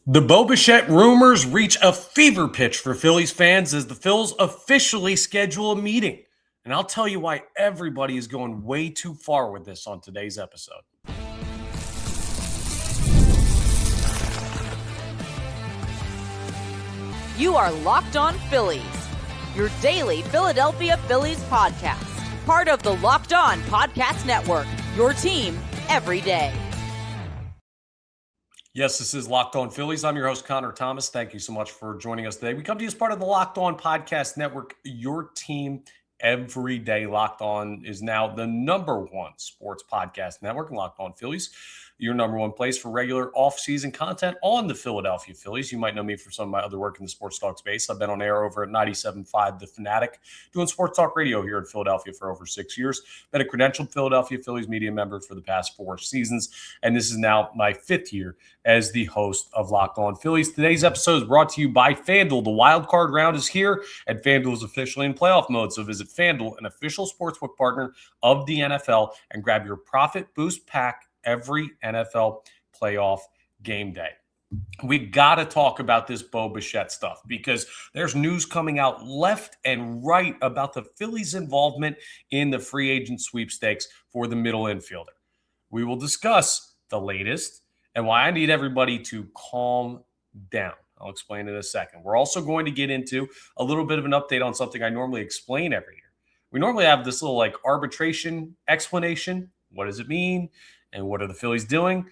The Bo Bichette rumors reach a fever pitch for Phillies fans as the Phils officially schedule a meeting. And I'll tell you why everybody is going way too far with this on today's episode. You are Locked On Phillies, your daily Philadelphia Phillies podcast. Part of the Locked On Podcast Network, your team every day. Yes, this is Locked On Phillies. I'm your host, Connor Thomas. Thank you so much for joining us today. We come to you as part of the Locked On Podcast Network, your team every day. Locked On is now the #1 sports podcast network, Locked On Phillies, your #1 place for regular off-season content on the Philadelphia Phillies. You might know me from some of my other work in the sports talk space. I've been on air over at 97.5 The Fanatic, doing sports talk radio here in Philadelphia for over 6 years. Been a credentialed Philadelphia Phillies media member for the past 4 seasons, and this is now my 5th year as the host of Locked On Phillies. Today's episode is brought to you by FanDuel. The wild card round is here, and FanDuel is officially in playoff mode, so visit FanDuel, an official sportsbook partner of the NFL, and grab your Profit Boost pack every NFL playoff game day. We got to talk about this Bo Bichette stuff because there's news coming out left and right about the Phillies' involvement in the free agent sweepstakes for the middle infielder. We will discuss the latest and why I need everybody to calm down. I'll explain in a second. We're also going to get into a little bit of an update on something I normally explain every year. We normally have this little arbitration explanation. What does it mean? And what are the Phillies doing?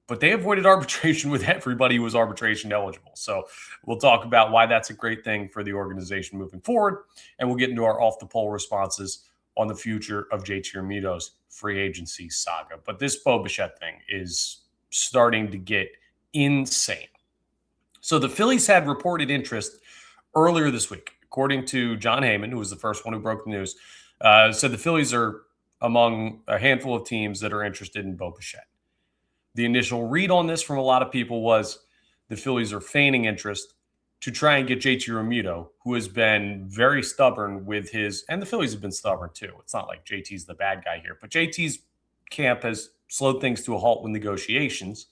But they avoided arbitration with everybody who was arbitration eligible. So we'll talk about why that's a great thing for the organization moving forward. And we'll get into our off-the-poll responses on the future of JT Realmuto's free agency saga. But this Bo Bichette thing is starting to get insane. So the Phillies had reported interest earlier this week. According to John Heyman, who was the first one who broke the news, said the Phillies are among a handful of teams that are interested in Bo Bichette. The initial read on this from a lot of people was the Phillies are feigning interest to try and get JT Realmuto, who has been very stubborn with his, and the Phillies have been stubborn too. It's not like JT's the bad guy here, but JT's camp has slowed things to a halt with negotiations.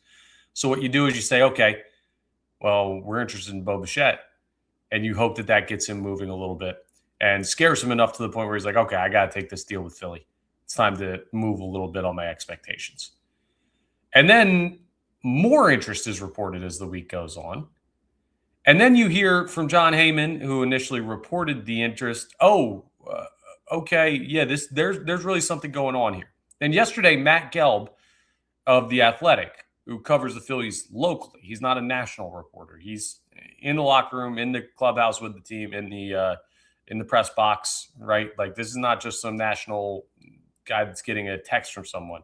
So what you do is you say, okay, well, we're interested in Bo Bichette, and you hope that that gets him moving a little bit and scares him enough to the point where he's like, okay, I got to take this deal with Philly. It's time to move a little bit on my expectations. And then more interest is reported as the week goes on. And then you hear from John Heyman, who initially reported the interest. Okay, yeah, there's really something going on here. And yesterday, Matt Gelb of The Athletic, who covers the Phillies locally, he's not a national reporter. He's in the locker room, in the clubhouse with the team, in the press box, right? Like, this is not just some national guy that's getting a text from someone.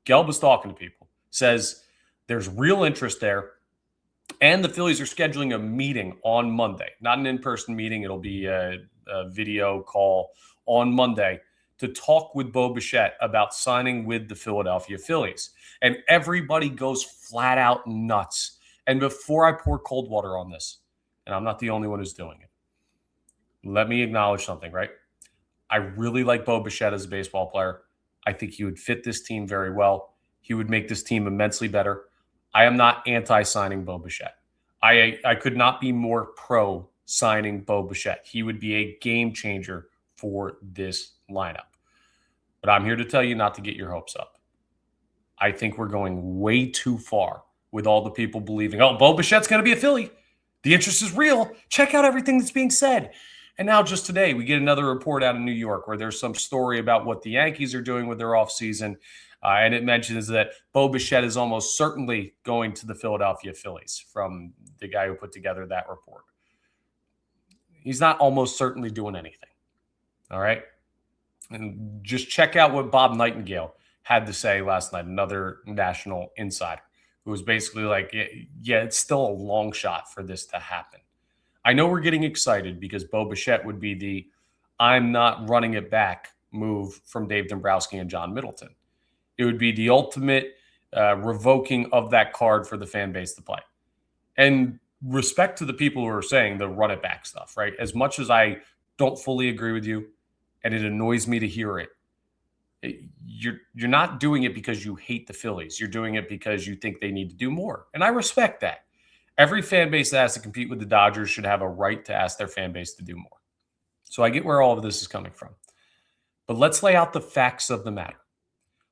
Gelb is talking to people, says there's real interest there, and the Phillies are scheduling a meeting on Monday. Not an in-person meeting. It'll be a video call on Monday to talk with Bo Bichette about signing with the Philadelphia Phillies. And everybody goes flat out nuts. And before I pour cold water on this, and I'm not the only one who's doing it, let me acknowledge something, right? I really like Bo Bichette as a baseball player. I think he would fit this team very well. He would make this team immensely better. I am not anti-signing Bo Bichette. I could not be more pro signing Bo Bichette. He would be a game changer for this lineup. But I'm here to tell you not to get your hopes up. I think we're going way too far with all the people believing, oh, Bo Bichette's going to be a Philly. The interest is real. Check out everything that's being said. And now just today, we get another report out of New York where there's some story about what the Yankees are doing with their offseason. And it mentions that Bo Bichette is almost certainly going to the Philadelphia Phillies from the guy who put together that report. He's not almost certainly doing anything. All right? And just check out what Bob Nightingale had to say last night, another national insider, who was basically like, yeah, it's still a long shot for this to happen. I know we're getting excited because Bo Bichette would be the I'm not running it back move from Dave Dombrowski and John Middleton. It would be the ultimate revoking of that card for the fan base to play. And respect to the people who are saying the run it back stuff, right? As much as I don't fully agree with you, and it annoys me to hear it, you're not doing it because you hate the Phillies. You're doing it because you think they need to do more. And I respect that. Every fan base that has to compete with the Dodgers should have a right to ask their fan base to do more. So I get where all of this is coming from. But let's lay out the facts of the matter.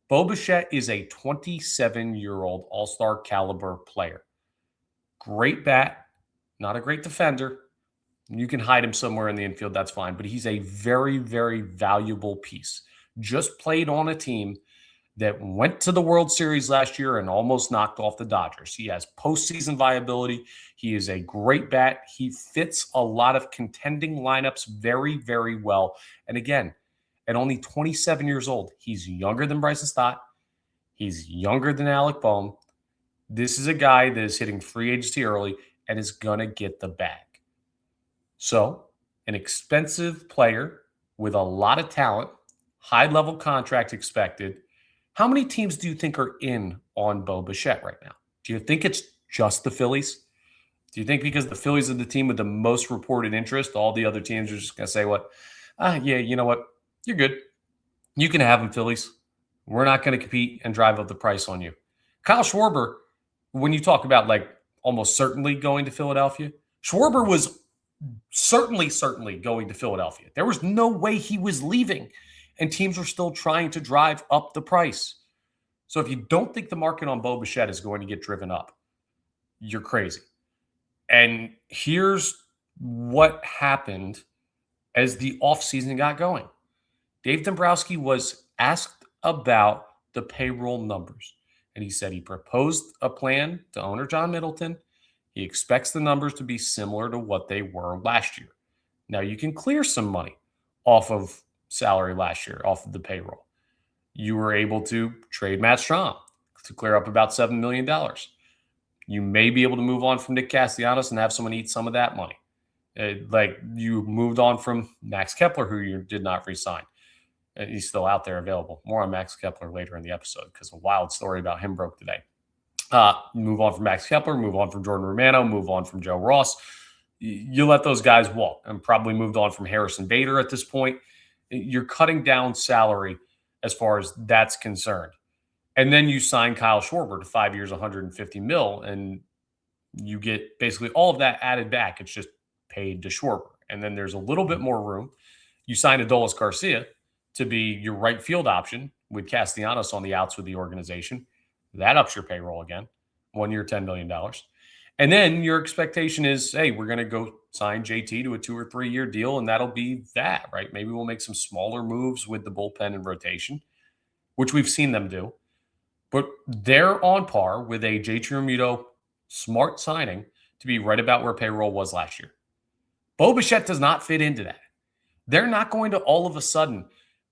Bo Bichette is a 27-year-old all-star caliber player. Great bat, not a great defender. You can hide him somewhere in the infield, that's fine. But he's a very, very valuable piece. Just played on a team that went to the World Series last year and almost knocked off the Dodgers. He has postseason viability. He is a great bat. He fits a lot of contending lineups very, very well. And again, at only 27 years old, he's younger than Bryson Stott. He's younger than Alec Bohm. This is a guy that is hitting free agency early and is going to get the bag. So, an expensive player with a lot of talent, high-level contract expected. How many teams do you think are in on Bo Bichette right now? Do you think it's just the Phillies? Do you think because the Phillies are the team with the most reported interest, all the other teams are just going to say, yeah, you know what? You're good. You can have him, Phillies. We're not going to compete and drive up the price on you. Kyle Schwarber, when you talk about like almost certainly going to Philadelphia, Schwarber was certainly going to Philadelphia. There was no way he was leaving, and teams were still trying to drive up the price. So if you don't think the market on Bo Bichette is going to get driven up, you're crazy. And here's what happened as the offseason got going. Dave Dombrowski was asked about the payroll numbers, and he said he proposed a plan to owner John Middleton. He expects the numbers to be similar to what they were last year. Now, you can clear some money off of salary last year, off of the payroll. You were able to trade Matt Strahm to clear up about $7 million. You may be able to move on from Nick Castellanos and have someone eat some of that money. Like you moved on from Max Kepler, who you did not re-sign. He's still out there available. More on Max Kepler later in the episode because a wild story about him broke today. Move on from Max Kepler, move on from Jordan Romano, move on from Joe Ross. You let those guys walk, and probably moved on from Harrison Bader at this point. You're cutting down salary as far as that's concerned. And then you sign Kyle Schwarber to 5 years, $150 million, and you get basically all of that added back. It's just paid to Schwarber. And then there's a little bit more room. You sign Adolis Garcia to be your right field option with Castellanos on the outs with the organization. That ups your payroll again. 1 year, $10 million. And then your expectation is, hey, we're going to go sign JT to a 2 or 3 year deal, and that'll be that, right? Maybe we'll make some smaller moves with the bullpen and rotation, which we've seen them do. But they're on par with a JT Realmuto smart signing to be right about where payroll was last year. Bo Bichette does not fit into that. They're not going to all of a sudden,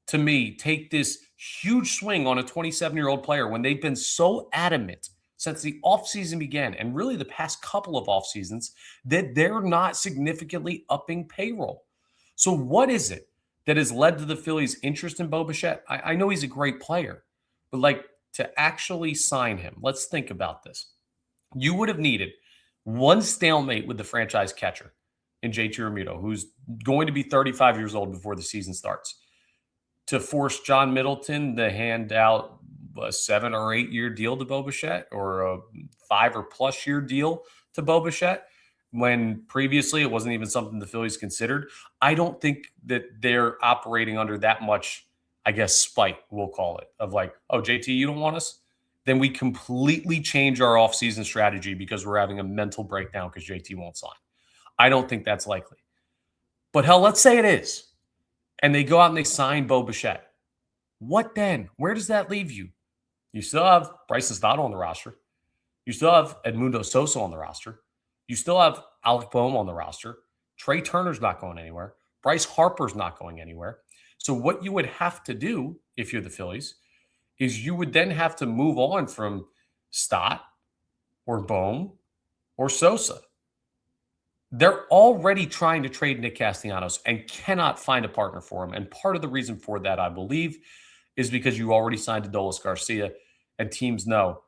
to me, take this huge swing on a 27-year-old player when they've been so adamant since the offseason began, and really the past couple of off seasons, that they're not significantly upping payroll. So what is it that has led to the Phillies' interest in Bo Bichette? I know he's a great player, but like to actually sign him, let's think about this. You would have needed one stalemate with the franchise catcher in JT Realmuto, who's going to be 35 years old before the season starts, to force John Middleton to hand out a 7 or 8 year deal to Bo Bichette or a 5 or plus year deal to Bo Bichette, when previously it wasn't even something the Phillies considered. I don't think that they're operating under that much, I guess, spite, we'll call it, of like, oh, JT, you don't want us? Then we completely change our offseason strategy because we're having a mental breakdown because JT won't sign. I don't think that's likely. But hell, let's say it is. And they go out and they sign Bo Bichette. What then? Where does that leave you? You still have Bryson Stott on the roster. You still have Edmundo Sosa on the roster. You still have Alec Bohm on the roster. Trey Turner's not going anywhere. Bryce Harper's not going anywhere. So what you would have to do if you're the Phillies is you would then have to move on from Stott or Bohm or Sosa. They're already trying to trade Nick Castellanos and cannot find a partner for him. And part of the reason for that, I believe, is because you already signed Adolis Garcia, and teams know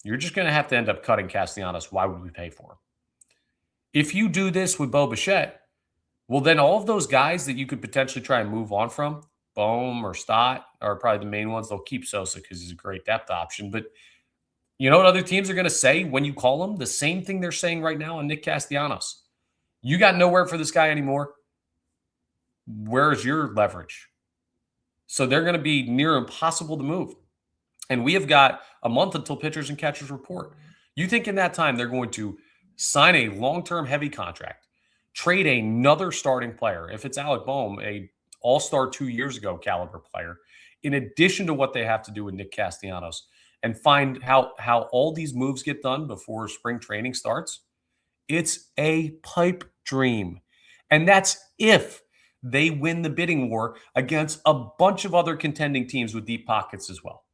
you're just going to have to end up cutting Castellanos. Why would we pay for him? If you do this with Bo Bichette, well, then all of those guys that you could potentially try and move on from, Bohm or Stott, are probably the main ones. They'll keep Sosa because he's a great depth option. But You know what other teams are going to say when you call them? The same thing they're saying right now on Nick Castellanos. You got nowhere for this guy anymore. Where's your leverage? So they're going to be near impossible to move. And we have got a month until pitchers and catchers report. You think in that time they're going to sign a long-term heavy contract, trade another starting player, if it's Alec Bohm, a all-star 2 years ago caliber player, in addition to what they have to do with Nick Castellanos, and find how all these moves get done before spring training starts? It's a pipe dream. And that's if they win the bidding war against a bunch of other contending teams with deep pockets as well.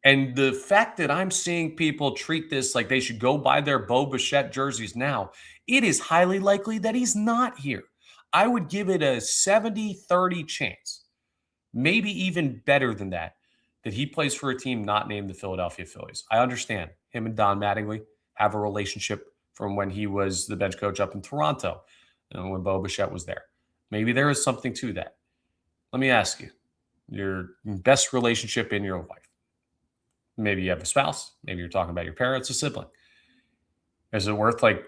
And the fact that I'm seeing people treat this like they should go buy their Bo Bichette jerseys now, it is highly likely that he's not here. I would give it a 70-30 chance, maybe even better than that he plays for a team not named the Philadelphia Phillies. I understand him and Don Mattingly have a relationship from when he was the bench coach up in Toronto and when Bo Bichette was there. Maybe there is something to that. Let me ask you, your best relationship in your life. Maybe you have a spouse. Maybe you're talking about your parents, a sibling. Is it worth like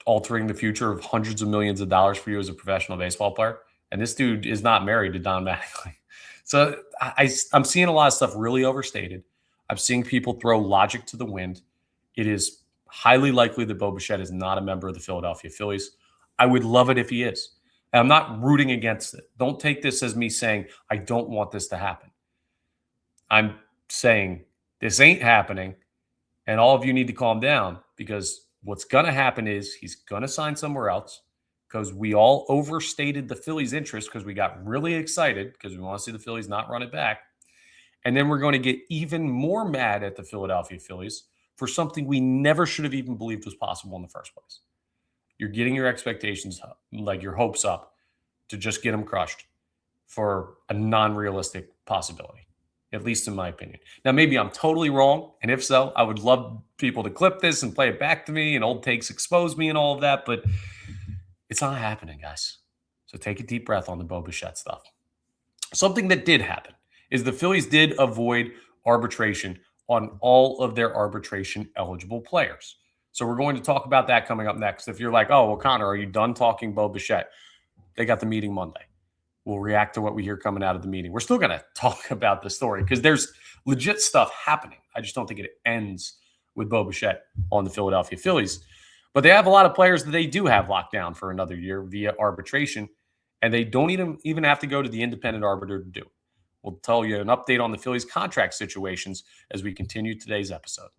altering the future of hundreds of millions of dollars for you as a professional baseball player? And this dude is not married to Don Mattingly. So I'm seeing a lot of stuff really overstated. I'm seeing people throw logic to the wind. It is highly likely that Bo Bichette is not a member of the Philadelphia Phillies. I would love it if he is. And I'm not rooting against it. Don't take this as me saying, I don't want this to happen. I'm saying this ain't happening, and all of you need to calm down, because what's going to happen is he's going to sign somewhere else, because we all overstated the Phillies' interest because we got really excited because we want to see the Phillies not run it back. And then we're going to get even more mad at the Philadelphia Phillies for something we never should have even believed was possible in the first place. You're getting your expectations up, like your hopes up, to just get them crushed for a non-realistic possibility, at least in my opinion. Now, maybe I'm totally wrong, and if so, I would love people to clip this and play it back to me, and old takes expose me and all of that, but it's not happening, guys. So take a deep breath on the Bo Bichette stuff. Something that did happen is the Phillies did avoid arbitration on all of their arbitration-eligible players. So we're going to talk about that coming up next. If you're like, oh, well, Connor, are you done talking Bo Bichette? They got the meeting Monday. We'll react to what we hear coming out of the meeting. We're still going to talk about the story because there's legit stuff happening. I just don't think it ends with Bo Bichette on the Philadelphia Phillies. But they have a lot of players that they do have locked down for another year via arbitration, and they don't even have to go to the independent arbiter to do it. We'll tell you an update on the Phillies contract situations as we continue today's episode.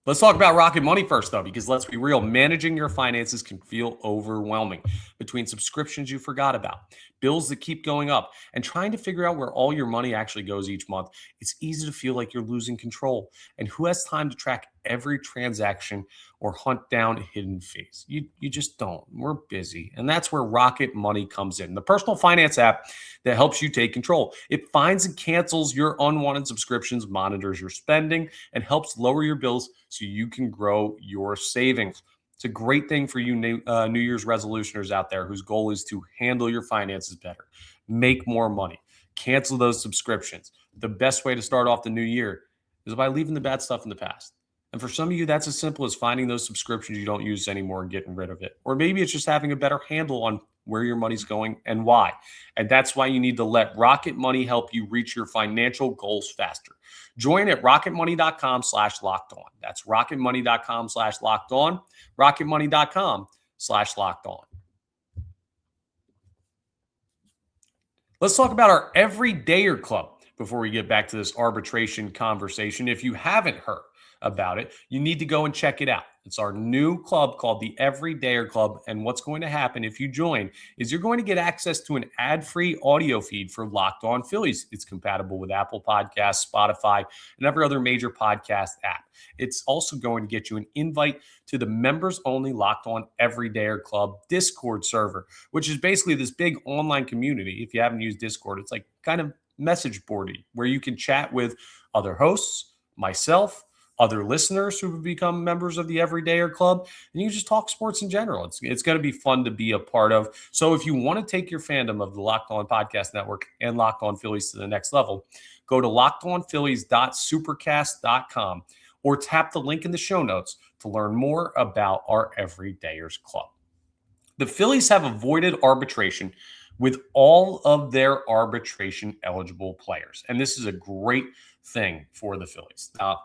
Let's talk about Rocket Money first, though, because let's be real, managing your finances can feel overwhelming between subscriptions you forgot about, bills that keep going up, and trying to figure out where all your money actually goes each month. It's easy to feel like you're losing control. And who has time to track every transaction or hunt down hidden fees? You just don't. We're busy. And that's where Rocket Money comes in, the personal finance app that helps you take control. It finds and cancels your unwanted subscriptions, monitors your spending, and helps lower your bills so you can grow your savings. It's a great thing for you New Year's resolutioners out there whose goal is to handle your finances better, make more money, cancel those subscriptions. The best way to start off the new year is by leaving the bad stuff in the past. And for some of you, that's as simple as finding those subscriptions you don't use anymore and getting rid of it. Or maybe it's just having a better handle on where your money's going and why. And that's why you need to let Rocket Money help you reach your financial goals faster. Join at rocketmoney.com/lockedon. That's rocketmoney.com/lockedon. rocketmoney.com/lockedon. Let's talk about our Everydayer Club before we get back to this arbitration conversation. If you haven't heard about it, you need to go and check it out. It's our new club called the Everydayer Club. And what's going to happen if you join is you're going to get access to an ad-free audio feed for Locked On Phillies. It's compatible with Apple Podcasts, Spotify, and every other major podcast app. It's also going to get you an invite to the members-only Locked On Everydayer Club Discord server, which is basically this big online community. If you haven't used Discord, it's like kind of message boardy where you can chat with other hosts, myself, other listeners who have become members of the Everydayer Club, and you just talk sports in general. It's going to be fun to be a part of. So if you want to take your fandom of the Locked On Podcast Network and Locked On Phillies to the next level, go to lockedonphillies.supercast.com or tap the link in the show notes to learn more about our Everydayers Club. The Phillies have avoided arbitration with all of their arbitration-eligible players, and this is a great thing for the Phillies. Now,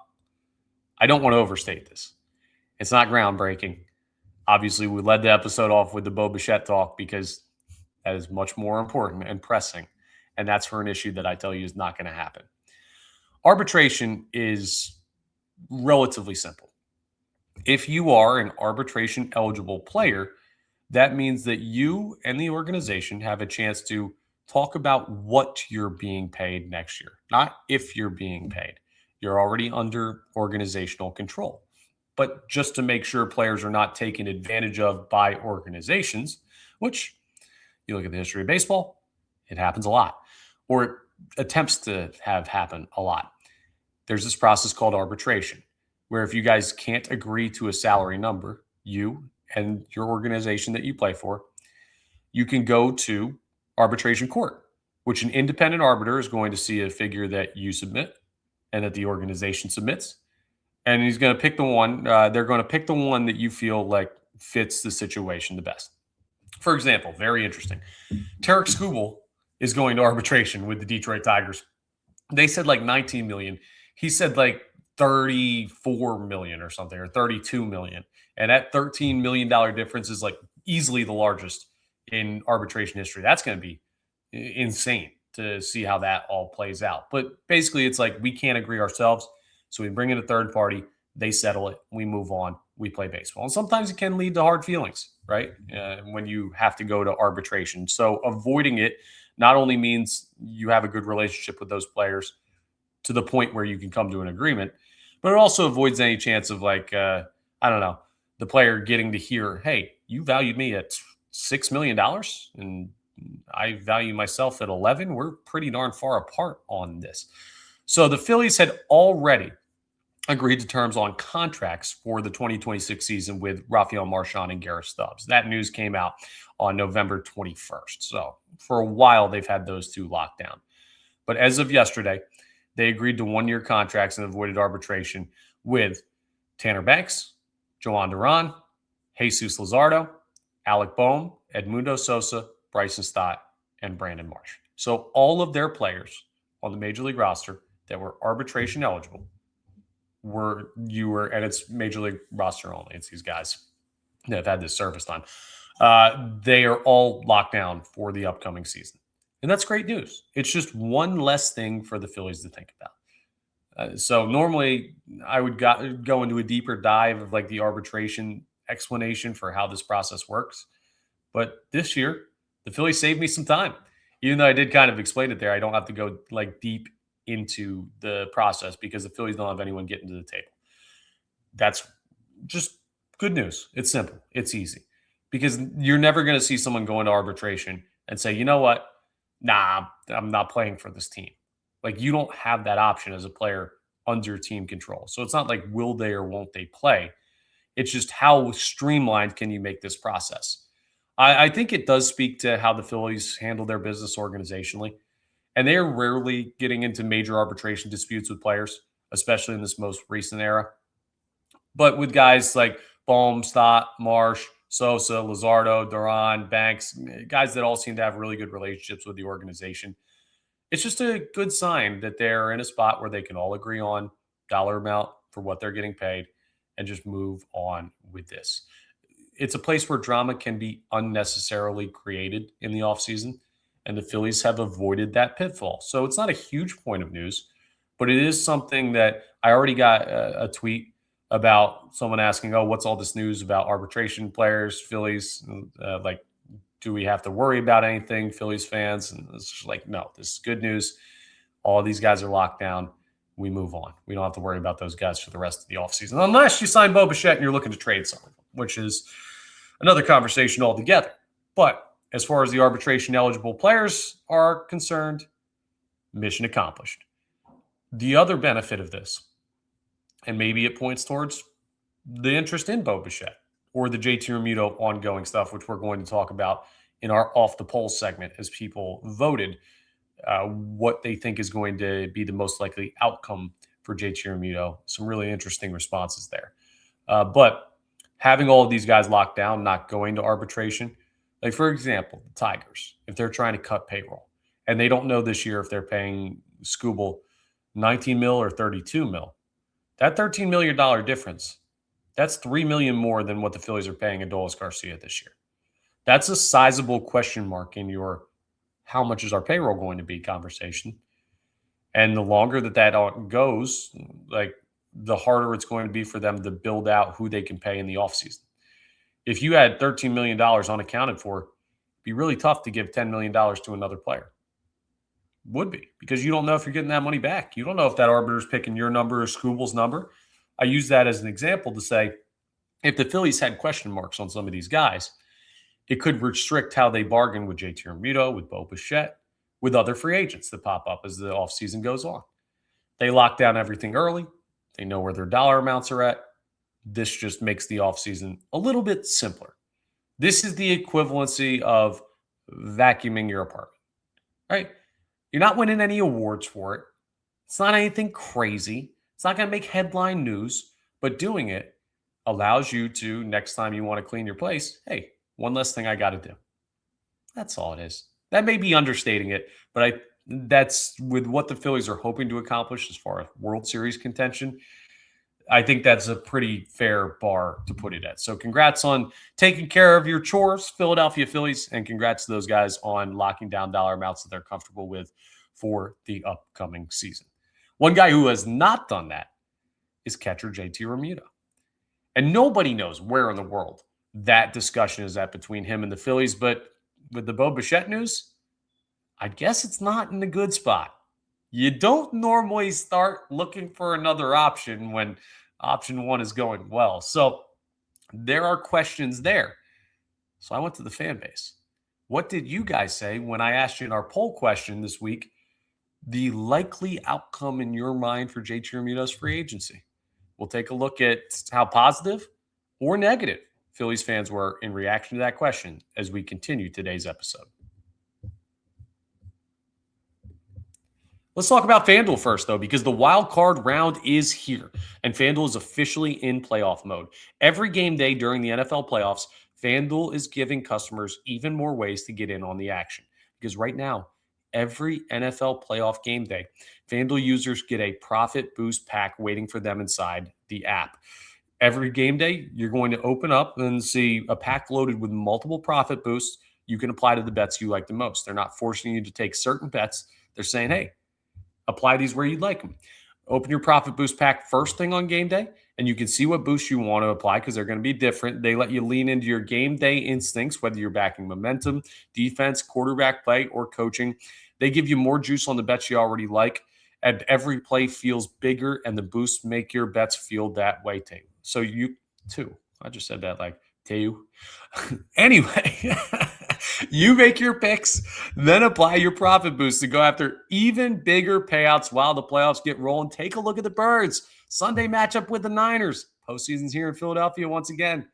I don't want to overstate this. It's not groundbreaking. Obviously, we led the episode off with the Bo Bichette talk because that is much more important and pressing, and that's for an issue that I tell you is not going to happen. Arbitration is relatively simple. If you are an arbitration-eligible player, that means that you and the organization have a chance to talk about what you're being paid next year, not if you're being paid. You're already under organizational control. But just to make sure players are not taken advantage of by organizations, which you look at the history of baseball, it happens a lot, or it attempts to have happen a lot. There's this process called arbitration, where if you guys can't agree to a salary number, you and your organization that you play for, you can go to arbitration court, which an independent arbiter is going to see a figure that you submit and that the organization submits. And he's going to pick the one, they're going to pick the one that you feel like fits the situation the best. For example, very interesting. Tarek Skubal is going to arbitration with the Detroit Tigers. They said like 19 million. He said like 34 million or something, or 32 million. And that $13 million difference is like easily the largest in arbitration history. That's going to be insane to see how that all plays out. But basically, it's like we can't agree ourselves. So we bring in a third party, they settle it, we move on, we play baseball. And sometimes it can lead to hard feelings, right? When you have to go to arbitration. So avoiding it not only means you have a good relationship with those players to the point where you can come to an agreement, but it also avoids any chance of like, I don't know, the player getting to hear, hey, you valued me at $6 million and I value myself at 11. We're pretty darn far apart on this. So the Phillies had already agreed to terms on contracts for the 2026 season with Rafael Marchand and Garrett Stubbs. That news came out on November 21st. So for a while, they've had those two locked down. But as of yesterday, they agreed to one-year contracts and avoided arbitration with Tanner Banks, Joan Duran, Jesus Luzardo, Alec Bohm, Edmundo Sosa, Bryson Stott, and Brandon Marsh. So all of their players on the Major League roster that were arbitration eligible and it's Major League roster only. It's these guys that have had this service time. They are all locked down for the upcoming season. And that's great news. It's just one less thing for the Phillies to think about. So normally I would go into a deeper dive of like the arbitration explanation for how this process works. But this year, the Phillies saved me some time. Even though I did kind of explain it there, I don't have to go like deep into the process because the Phillies don't have anyone getting to the table. That's just good news. It's simple. It's easy. Because you're never going to see someone go into arbitration and say, you know what? Nah, I'm not playing for this team. Like you don't have that option as a player under team control. So it's not like will they or won't they play. It's just how streamlined can you make this process? I think it does speak to how the Phillies handle their business organizationally. And they are rarely getting into major arbitration disputes with players, especially in this most recent era. But with guys like Bohm, Stott, Marsh, Sosa, Luzardo, Duran, Banks, guys that all seem to have really good relationships with the organization, it's just a good sign that they're in a spot where they can all agree on dollar amount for what they're getting paid and just move on with this. It's a place where drama can be unnecessarily created in the offseason, and the Phillies have avoided that pitfall. So it's not a huge point of news, but it is something that I already got a tweet about someone asking, oh, what's all this news about arbitration players, Phillies? Like, do we have to worry about anything, Phillies fans? And it's just like, no, this is good news. All of these guys are locked down. We move on. We don't have to worry about those guys for the rest of the offseason, unless you sign Bo Bichette and you're looking to trade someone, which is another conversation altogether. But as far as the arbitration-eligible players are concerned, mission accomplished. The other benefit of this And maybe it points towards the interest in Bo Bichette or the JT Realmuto ongoing stuff, which we're going to talk about in our Off the Polls segment as people voted what they think is going to be the most likely outcome for JT Realmuto. Some really interesting responses there. But having all of these guys locked down, not going to arbitration, like for example, the Tigers, if they're trying to cut payroll and they don't know this year if they're paying Skubal 19 mil or 32 mil, that $13 million difference, that's $3 million more than what the Phillies are paying Adolis Garcia this year. That's a sizable question mark in your how much is our payroll going to be conversation. And the longer that goes, like the harder it's going to be for them to build out who they can pay in the offseason. If you had $13 million unaccounted for, it'd be really tough to give $10 million to another player. Would be, because you don't know if you're getting that money back. You don't know if that arbiter's picking your number or Skubal's number. I use that as an example to say, if the Phillies had question marks on some of these guys, it could restrict how they bargain with JT Realmuto, with Bo Bichette, with other free agents that pop up as the offseason goes on. They lock down everything early. They know where their dollar amounts are at. This just makes the offseason a little bit simpler. This is the equivalency of vacuuming your apartment, right? You're not winning any awards for it. It's not anything crazy. It's not going to make headline news, but doing it allows you to, next time you want to clean your place, hey, one less thing I got to do. That's all it is. That may be understating it, but that's with what the Phillies are hoping to accomplish as far as World Series contention. I think that's a pretty fair bar to put it at. So congrats on taking care of your chores, Philadelphia Phillies, and congrats to those guys on locking down dollar amounts that they're comfortable with for the upcoming season. One guy who has not done that is catcher JT Realmuto. And nobody knows where in the world that discussion is at between him and the Phillies. But with the Bo Bichette news, I guess it's not in a good spot. You don't normally start looking for another option when option one is going well. So there are questions there. So I went to the fan base. What did you guys say when I asked you in our poll question this week, the likely outcome in your mind for JT Realmuto's free agency? We'll take a look at how positive or negative Phillies fans were in reaction to that question as we continue today's episode. Let's talk about FanDuel first, though, because the wild card round is here, and FanDuel is officially in playoff mode. Every game day during the NFL playoffs, FanDuel is giving customers even more ways to get in on the action. Because right now, every NFL playoff game day, FanDuel users get a profit boost pack waiting for them inside the app. Every game day, you're going to open up and see a pack loaded with multiple profit boosts you can apply to the bets you like the most. They're not forcing you to take certain bets. They're saying, hey, apply these where you'd like them. Open your profit boost pack first thing on game day, and you can see what boosts you want to apply because they're going to be different. They let you lean into your game day instincts, whether you're backing momentum, defense, quarterback play, or coaching. They give you more juice on the bets you already like, and every play feels bigger, and the boosts make your bets feel that way too. So you too. I just said that like too. Anyway, you make your picks, then apply your profit boost to go after even bigger payouts while the playoffs get rolling. Take a look at the Birds. Sunday matchup with the Niners. Postseason's here in Philadelphia once again.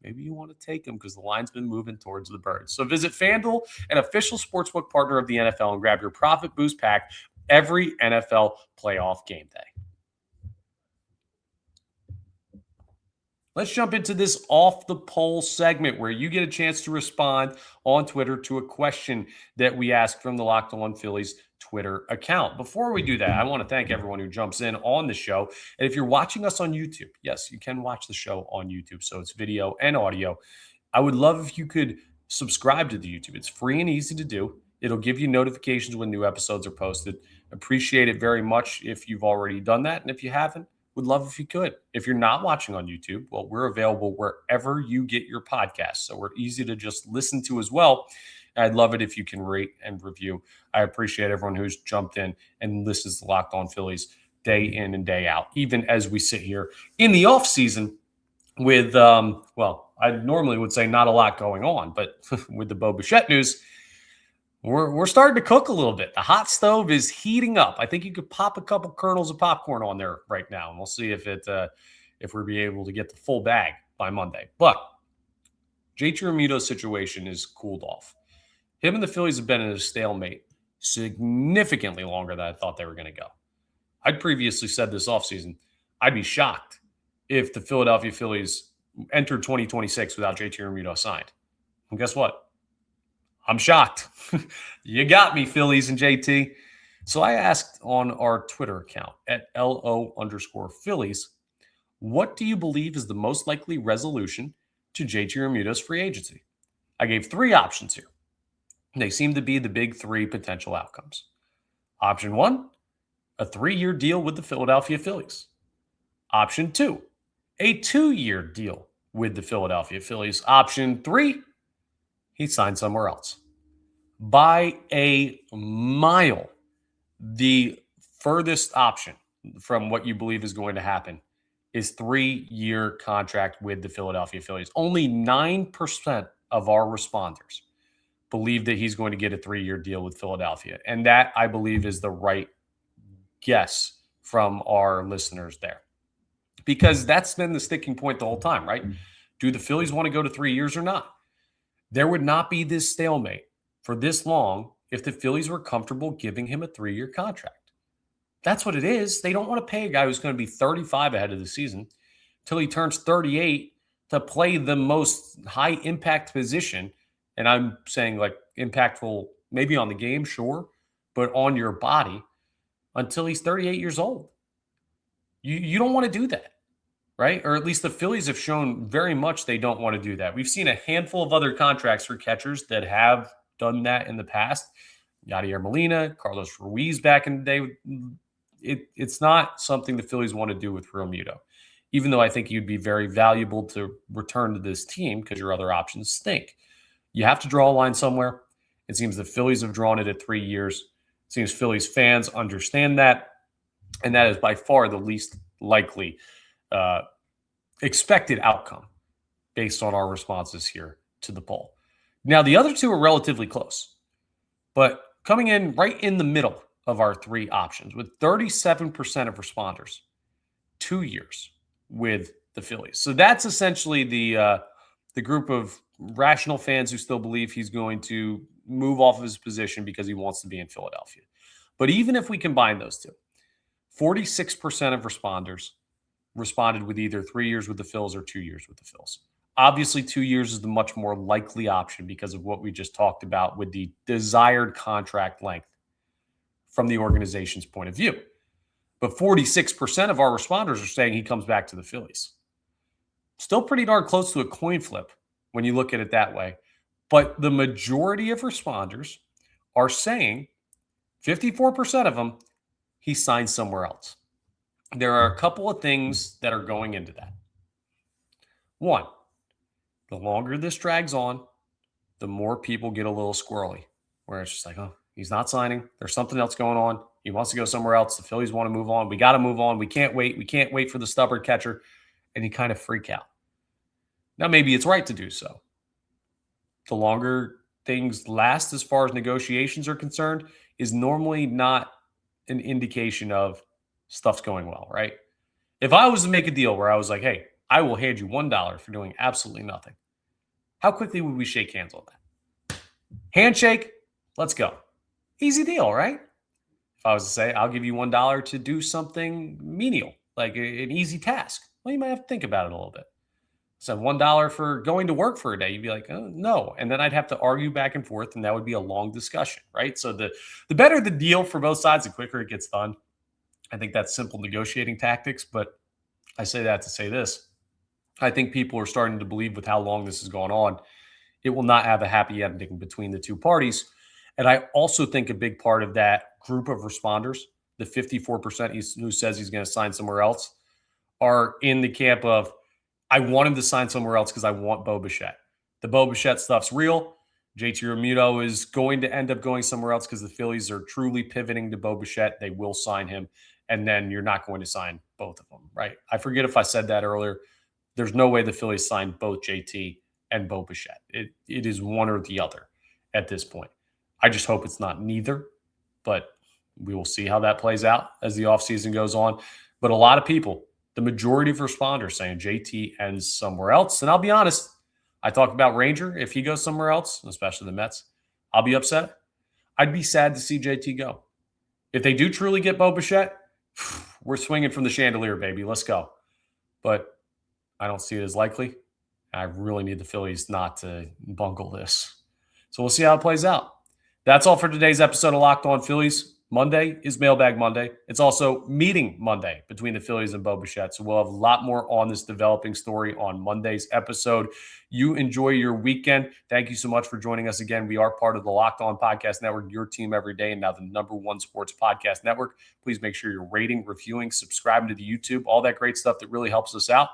Maybe you want to take them because the line's been moving towards the Birds. So visit FanDuel, an official sportsbook partner of the NFL, and grab your profit boost pack every NFL playoff game day. Let's jump into this off the poll segment where you get a chance to respond on Twitter to a question that we asked from the Locked On Phillies Twitter account. Before we do that, I want to thank everyone who jumps in on the show. And if you're watching us on YouTube, yes, you can watch the show on YouTube. So it's video and audio. I would love if you could subscribe to the YouTube. It's free and easy to do. It'll give you notifications when new episodes are posted. Appreciate it very much if you've already done that. And if you haven't, would love if you could. If you're not watching on YouTube, well, we're available wherever you get your podcasts. So we're easy to just listen to as well. And I'd love it if you can rate and review. I appreciate everyone who's jumped in and listens to Locked On Phillies day in and day out, even as we sit here in the off season with, I normally would say not a lot going on, but with the Bo Bichette news, We're starting to cook a little bit. The hot stove is heating up. I think you could pop a couple kernels of popcorn on there right now, and we'll see if we'll be able to get the full bag by Monday. But JT Realmuto's situation is cooled off. Him and the Phillies have been in a stalemate significantly longer than I thought they were going to go. I'd previously said this offseason, I'd be shocked if the Philadelphia Phillies entered 2026 without JT Realmuto signed. And guess what? I'm shocked. You got me, Phillies and JT. So I asked on our Twitter account at LO_Phillies, what do you believe is the most likely resolution to JT Realmuto's free agency? I gave 3 options here. They seem to be the big 3 potential outcomes. Option 1, a 3-year deal with the Philadelphia Phillies. Option 2, a 2-year deal with the Philadelphia Phillies. Option 3, he signed somewhere else. By a mile, the furthest option from what you believe is going to happen is 3-year contract with the Philadelphia Phillies. Only 9% of our responders believe that he's going to get a 3-year deal with Philadelphia. And that, I believe, is the right guess from our listeners there. Because that's been the sticking point the whole time, right? Do the Phillies want to go to 3 years or not? There would not be this stalemate for this long if the Phillies were comfortable giving him a 3-year contract. That's what it is. They don't want to pay a guy who's going to be 35 ahead of the season till he turns 38 to play the most high impact position. And I'm saying like impactful, maybe on the game, sure, but on your body until he's 38 years old. You don't want to do that, right? Or at least the Phillies have shown very much they don't want to do that. We've seen a handful of other contracts for catchers that have done that in the past. Yadier Molina, Carlos Ruiz back in the day. It's not something the Phillies want to do with Realmuto, even though I think you'd be very valuable to return to this team because your other options stink. You have to draw a line somewhere. It seems the Phillies have drawn it at 3 years. It seems Phillies fans understand that, and that is by far the least likely expected outcome based on our responses here to the poll. Now, the other 2 are relatively close, but coming in right in the middle of our 3 options with 37% of responders, 2 years with the Phillies. So that's essentially the group of rational fans who still believe he's going to move off of his position because he wants to be in Philadelphia. But even if we combine those 2, 46% of responders responded with either 3 years with the Phils or 2 years with the Phils. Obviously, 2 years is the much more likely option because of what we just talked about with the desired contract length from the organization's point of view. But 46% of our responders are saying he comes back to the Phillies. Still pretty darn close to a coin flip when you look at it that way. But the majority of responders are saying, 54% of them, he signed somewhere else. There are a couple of things that are going into that. One, the longer this drags on, the more people get a little squirrely, where it's just like, oh, he's not signing. There's something else going on. He wants to go somewhere else. The Phillies want to move on. We got to move on. We can't wait. We can't wait for the stubborn catcher. And you kind of freak out. Now, maybe it's right to do so. The longer things last as far as negotiations are concerned is normally not an indication of stuff's going well, right? If I was to make a deal where I was like, hey, I will hand you $1 for doing absolutely nothing, how quickly would we shake hands on that? Handshake, let's go. Easy deal, right? If I was to say, I'll give you $1 to do something menial, like an easy task, well, you might have to think about it a little bit. So $1 for going to work for a day, you'd be like, oh, no. And then I'd have to argue back and forth, and that would be a long discussion, right? So the better the deal for both sides, the quicker it gets done. I think that's simple negotiating tactics, but I say that to say this. I think people are starting to believe with how long this has gone on, it will not have a happy ending between the 2 parties. And I also think a big part of that group of responders, the 54% who says he's going to sign somewhere else, are in the camp of, I want him to sign somewhere else because I want Bo Bichette. The Bo Bichette stuff's real. JT Realmuto is going to end up going somewhere else because the Phillies are truly pivoting to Bo Bichette. They will sign him, and then you're not going to sign both of them, right? I forget if I said that earlier. There's no way the Phillies signed both JT and Bo Bichette. It is one or the other at this point. I just hope it's not neither, but we will see how that plays out as the offseason goes on. But a lot of people, the majority of responders saying JT ends somewhere else. And I'll be honest, I talked about Ranger. If he goes somewhere else, especially the Mets, I'll be upset. I'd be sad to see JT go. If they do truly get Bo Bichette, we're swinging from the chandelier, baby. Let's go. But I don't see it as likely. I really need the Phillies not to bungle this. So we'll see how it plays out. That's all for today's episode of Locked On Phillies. Monday is Mailbag Monday. It's also Meeting Monday between the Phillies and Bo Bichette. So we'll have a lot more on this developing story on Monday's episode. You enjoy your weekend. Thank you so much for joining us again. We are part of the Locked On Podcast Network, your team every day, and now the #1 sports podcast network. Please make sure you're rating, reviewing, subscribing to the YouTube, all that great stuff that really helps us out.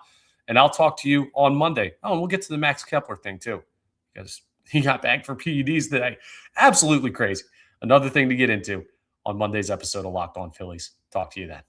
And I'll talk to you on Monday. Oh, and we'll get to the Max Kepler thing too, because he got back for PEDs today. Absolutely crazy. Another thing to get into on Monday's episode of Locked On Phillies. Talk to you then.